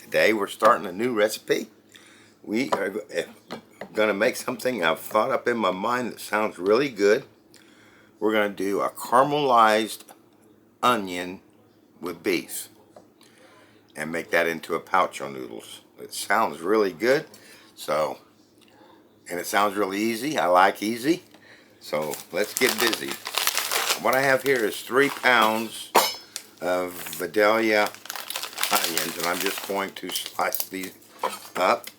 Today we're starting a new recipe. We are going to make something I've thought up in my mind that sounds really good. We're going to do a caramelized onion with beef and make that into a pouch on noodles. It sounds really good, and it sounds really easy. I like easy, so let's get busy. What I have here is 3 pounds of Vidalia onions, and I'm just going to slice these up.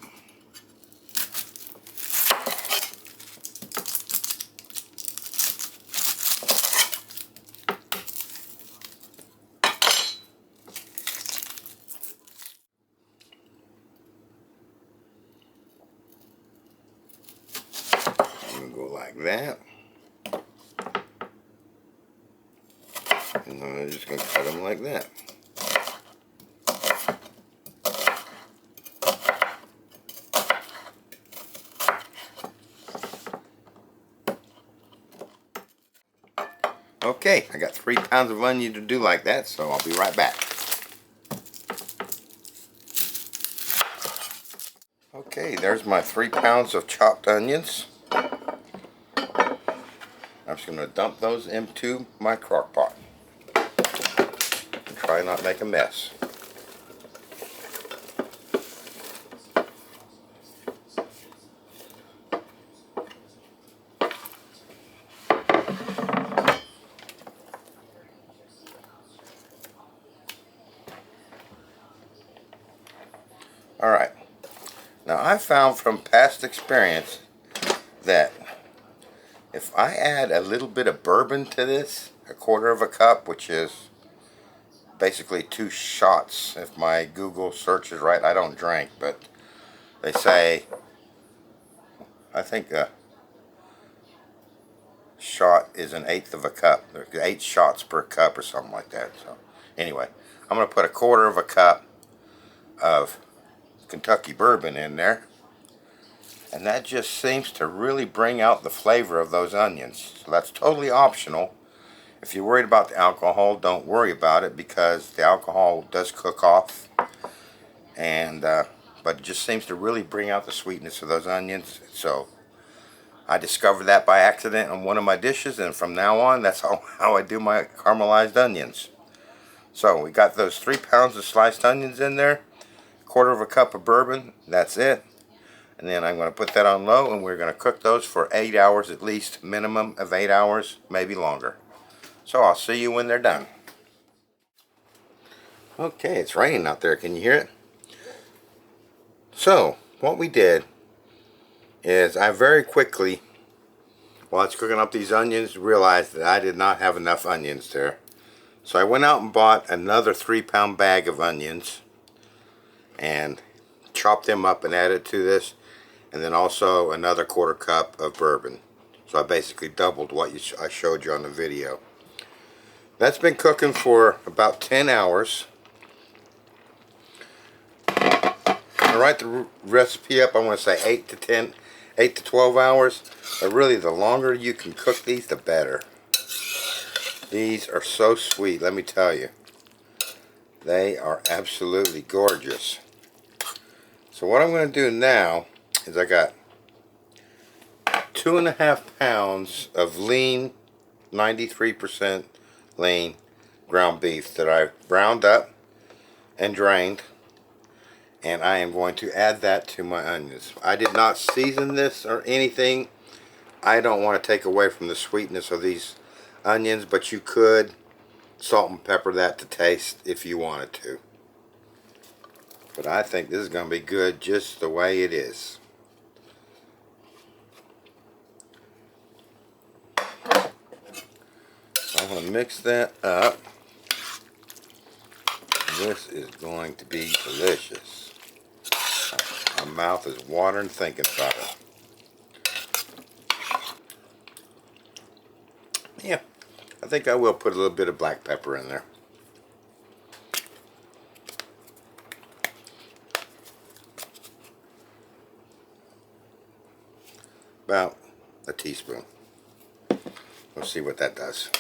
I'm going to go like that. And then I'm just going to cut them like that. Okay, I got 3 pounds of onion to do like that, so I'll be right back. Okay, there's my 3 pounds of chopped onions. I'm just going to dump those into my crock pot. And try not to make a mess. Alright, now I found from past experience that if I add a little bit of bourbon to this, 1/4 cup, which is basically 2 shots, if my Google search is right. I don't drink, but they say, I think a shot is 1/8 cup. There's 8 shots per cup or something like that. So anyway, I'm going to put 1/4 cup of Kentucky bourbon in there, and that just seems to really bring out the flavor of those onions. So that's totally optional. If you're worried about the alcohol, don't worry about it, because the alcohol does cook off, and but it just seems to really bring out the sweetness of those onions. So I discovered that by accident on one of my dishes, and from now on that's how I do my caramelized onions. So we got those 3 pounds of sliced onions in there, 1/4 cup of bourbon, that's it. And then I'm going to put that on low, and we're going to cook those for 8 hours at least, minimum of 8 hours, maybe longer. So I'll see you when they're done. Okay, it's raining out there, can you hear it? So what we did is I very quickly, while it's cooking up these onions, realized that I did not have enough onions there. So I went out and bought another 3-pound bag of onions and chopped them up and added to this, and then also another 1/4 cup of bourbon. So I basically doubled what I showed you on the video. That's been cooking for about 10 hours. To write the recipe up, I want to say 8 to 12 hours. But really, the longer you can cook these, the better. These are so sweet, let me tell you. They are absolutely gorgeous. So what I'm going to do now is I got 2.5 pounds of lean, 93% lean ground beef that I browned up and drained, and I am going to add that to my onions. I did not season this or anything. I don't want to take away from the sweetness of these onions, but you could salt and pepper that to taste if you wanted to. But I think this is going to be good just the way it is. So I'm going to mix that up. This is going to be delicious. My mouth is watering thinking about it. Yeah, I think I will put a little bit of black pepper in there. About a teaspoon. We'll see what that does.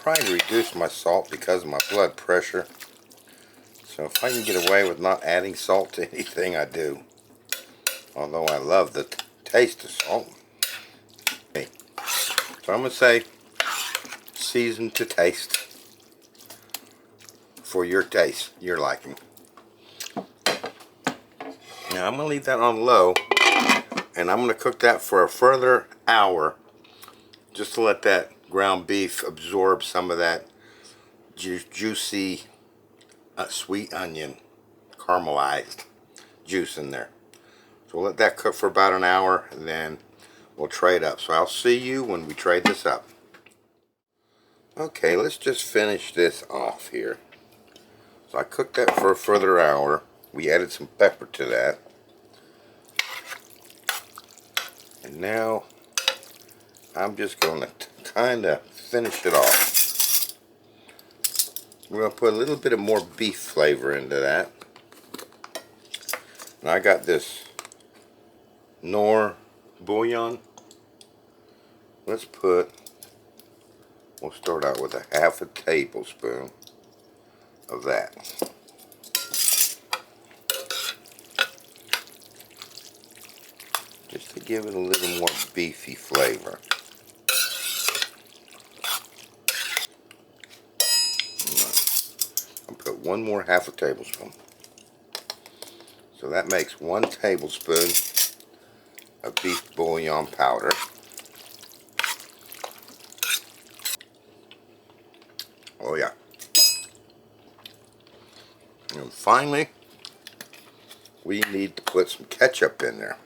trying to reduce my salt because of my blood pressure. So if I can get away with not adding salt to anything, I do. Although I love the taste of salt. Okay. So I'm going to say season to taste for your taste, your liking. Now I'm going to leave that on low, and I'm going to cook that for a further hour just to let that ground beef absorb some of that juicy sweet onion caramelized juice in there. So we'll let that cook for about an hour, and then we'll trade up. So I'll see you when we trade this up. Okay, let's just finish this off here. So I cooked that for a further hour. We added some pepper to that. And now I'm just going to kind of finish it off. We're going to put a little bit of more beef flavor into that. And I got this Nor bouillon. We'll start out with a half a tablespoon of that. Just to give it a little more beefy flavor. I'll put one more half a tablespoon. So that makes 1 tablespoon of beef bouillon powder. Oh yeah. And finally, we need to put some ketchup in there.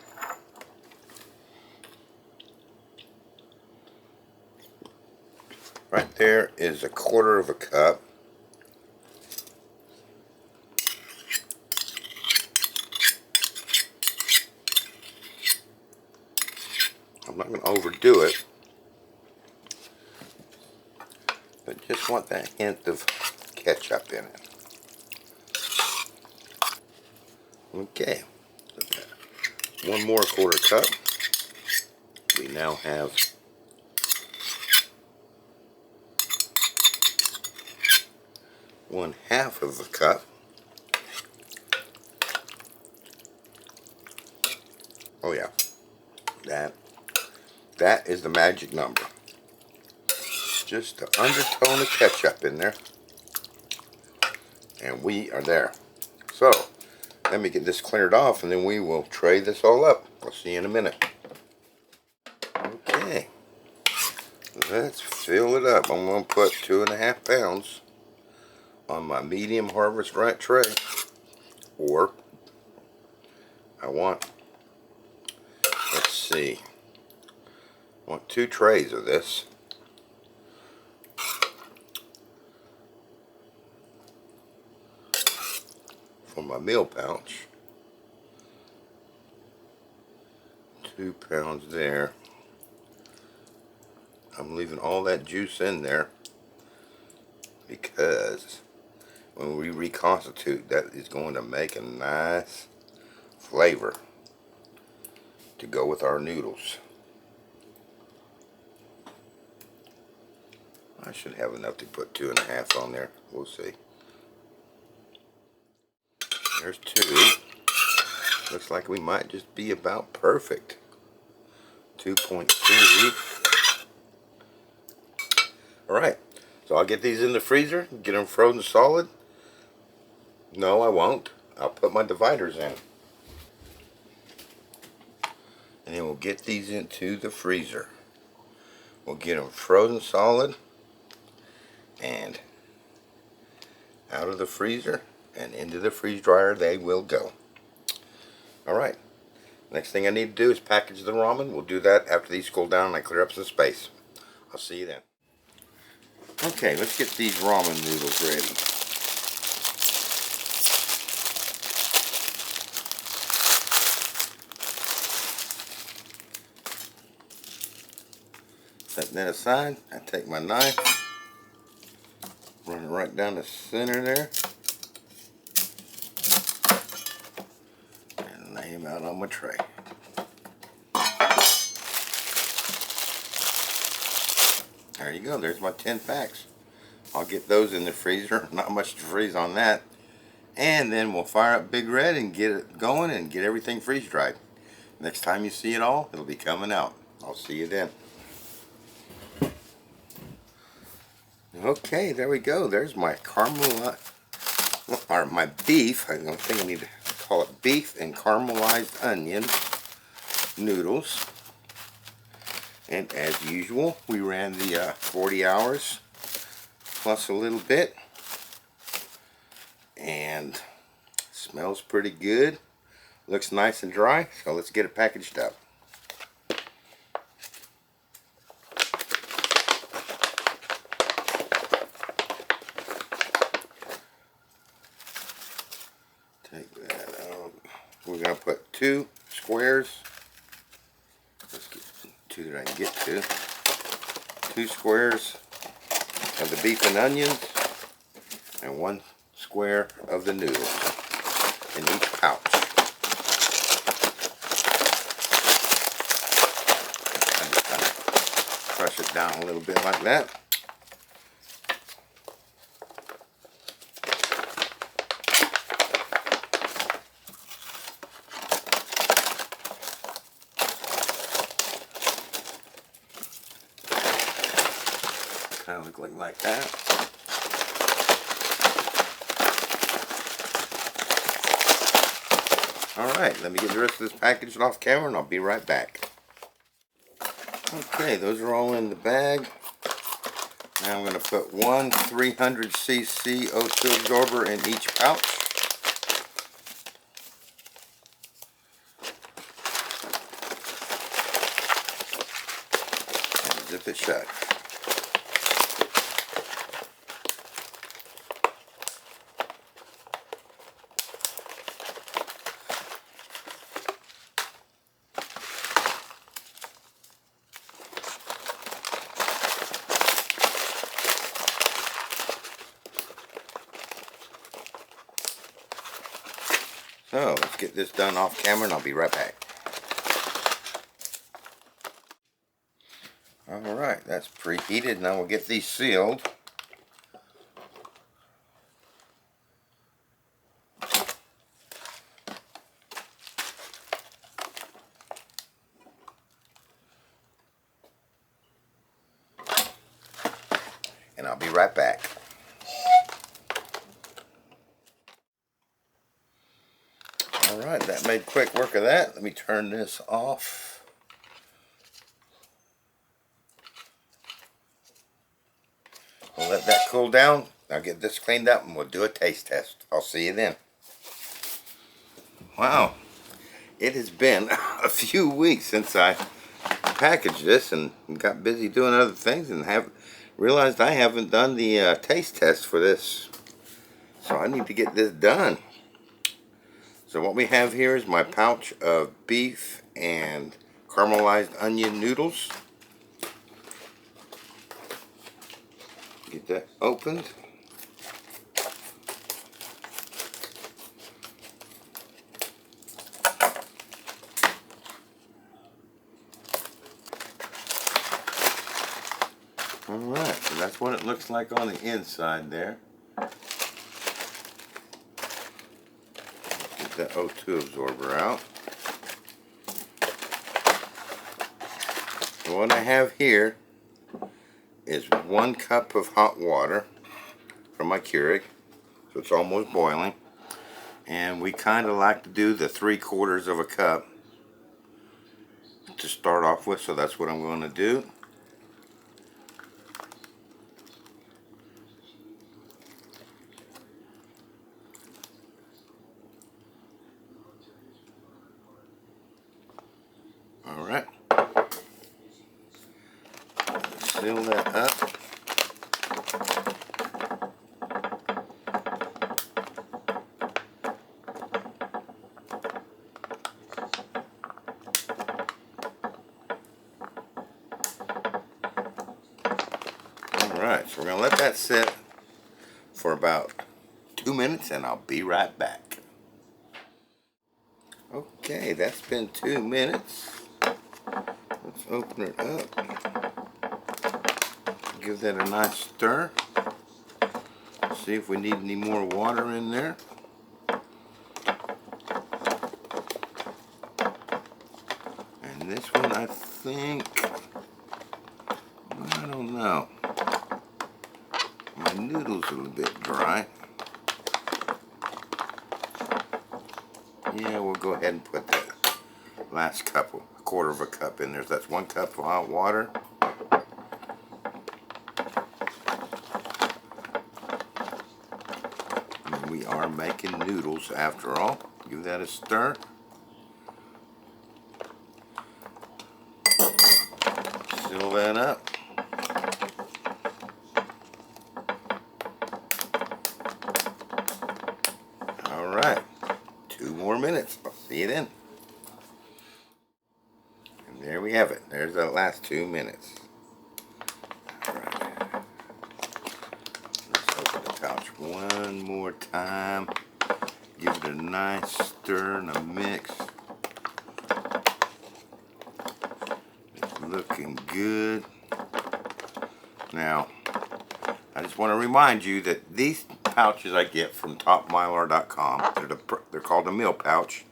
Right there is 1/4 of a cup. I'm not going to overdo it, but just want that hint of ketchup in it. Okay, 1 more 1/4 cup. We now have 1/2 of a cup. Oh yeah, that is the magic number. Just the undertone of ketchup in there, and we are there. So let me get this cleared off, and then we will tray this all up. I'll see you in a minute. Okay, let's fill it up. I'm going to put 2.5 pounds on my medium Harvest Right tray, or I want, let's see, I want 2 trays of this. For my meal pouch. 2 pounds there. I'm leaving all that juice in there because when we reconstitute, that is going to make a nice flavor to go with our noodles. I should have enough to put 2.5 on there. We'll see. There's 2. Looks like we might just be about perfect. 2.2. Alright, so I'll get these in the freezer, get them frozen solid. No, I won't. I'll put my dividers in. And then we'll get these into the freezer. We'll get them frozen solid and out of the freezer and into the freeze dryer they will go. Alright, next thing I need to do is package the ramen. We'll do that after these cool down and I clear up some space. I'll see you then. Okay, let's get these ramen noodles ready. Set that aside. I take my knife, run it right down the center there, and lay them out on my tray. There you go. There's my 10 packs. I'll get those in the freezer. Not much to freeze on that. And then we'll fire up Big Red and get it going and get everything freeze dried. Next time you see it all, it'll be coming out. I'll see you then. Okay, there we go. There's my caramel, or my beef. I don't think I need to call it beef and caramelized onion noodles. And as usual, we ran the 40 hours plus a little bit. And smells pretty good. Looks nice and dry. So let's get it packaged up. Take that out. We're going to put 2 squares. Let's get 2 that I can get to. 2 squares of the beef and onions, and 1 square of the noodles in each pouch. I just kind of crush it down a little bit like that. Kind of look like that. Alright, let me get the rest of this packaged off camera and I'll be right back. Okay, those are all in the bag. Now I'm going to put 1 300cc O2 absorber in each pouch. And zip it shut. So let's get this done off camera and I'll be right back. Alright, that's preheated. Now we'll get these sealed. And I'll be right back. Alright, that made quick work of that. Let me turn this off. We'll let that cool down. I'll get this cleaned up and we'll do a taste test. I'll see you then. Wow, it has been a few weeks since I packaged this and got busy doing other things and have realized I haven't done the taste test for this. So I need to get this done. So what we have here is my pouch of beef and caramelized onion noodles. Get that opened. Alright, so that's what it looks like on the inside there. Get that O2 absorber out. And what I have here is 1 cup of hot water from my Keurig, so it's almost boiling. And we kind of like to do the 3/4 of a cup to start off with, so that's what I'm going to do. Alright, seal that up. Alright, so we're going to let that sit for about 2 minutes and I'll be right back. Okay, that's been 2 minutes. Let's open it up. Give that a nice stir. see if we need any more water in there. And this one, I think, I don't know. My noodles are a little bit dry. Yeah, we'll go ahead and put that last cup, a quarter of a cup in there. So that's 1 cup of hot water. And we are making noodles after all. Give that a stir. Seal that up. Alright, 2 more minutes. I'll see you then. And there we have it. There's that last 2 minutes. Alright. Let's open the pouch one more time. Give it a nice stir and a mix. It's looking good. Now, I just want to remind you that these pouches I get from topmylar.com, they're called a meal pouch.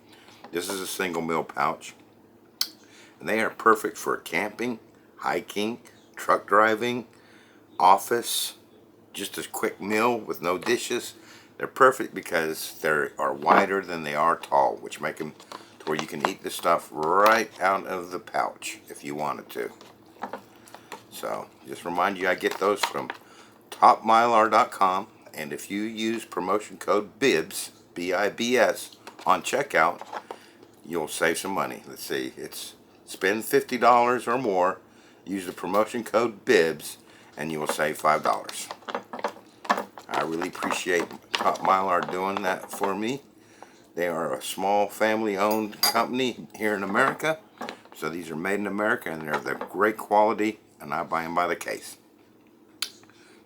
This is a single meal pouch. And they are perfect for camping, hiking, truck driving, office, just a quick meal with no dishes. They're perfect because they are wider than they are tall, which make them to where you can eat the stuff right out of the pouch if you wanted to. So, just remind you I get those from topmylar.com, and if you use promotion code BIBS, B-I-B-S, on checkout, you'll save some money. Let's see, it's spend $50 or more, use the promotion code BIBS, and you will save $5. I really appreciate Top Mylar doing that for me. They are a small family-owned company here in America, so these are made in America, and they're great quality, and I buy them by the case.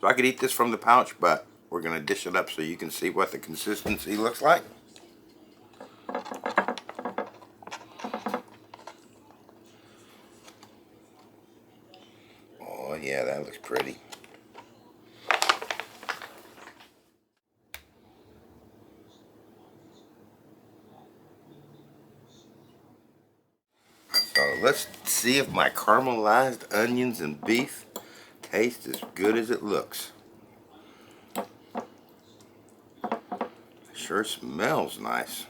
So I could eat this from the pouch, but we're going to dish it up so you can see what the consistency looks like. Oh yeah, that looks pretty. So let's see if my caramelized onions and beef taste as good as it looks. Sure smells nice.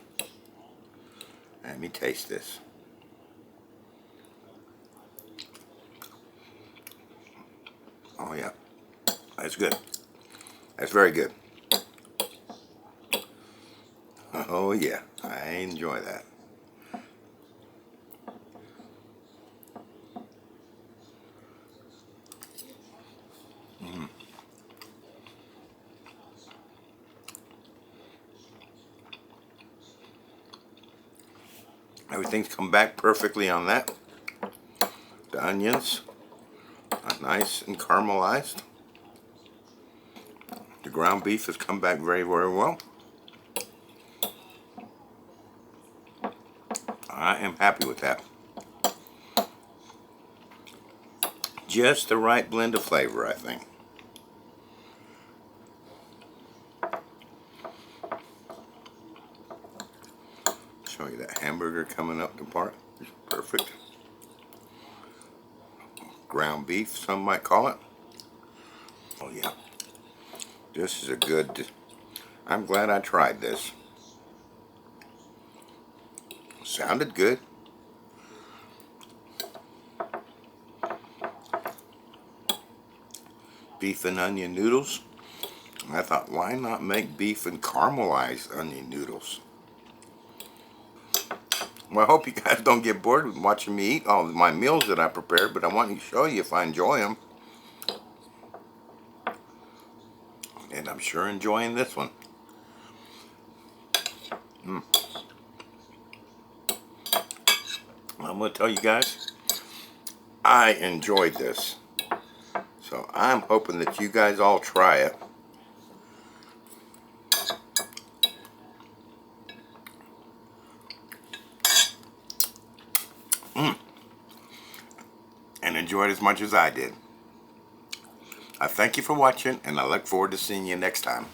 Let me taste this. Oh yeah, that's good. That's very good. Oh yeah, I enjoy that. Everything's come back perfectly on that. The onions are nice and caramelized. The ground beef has come back very, very well. I am happy with that. Just the right blend of flavor, I think. Show you that hamburger coming up the part. It's perfect. Ground beef, some might call it. Oh yeah. This is a good... I'm glad I tried this. Sounded good. Beef and onion noodles. And I thought, why not make beef and caramelized onion noodles? Well, I hope you guys don't get bored with watching me eat all of my meals that I prepared, but I want to show you if I enjoy them. And I'm sure enjoying this one. I'm going to tell you guys, I enjoyed this. So I'm hoping that you guys all try it. And enjoy it as much as I did. I thank you for watching, and I look forward to seeing you next time.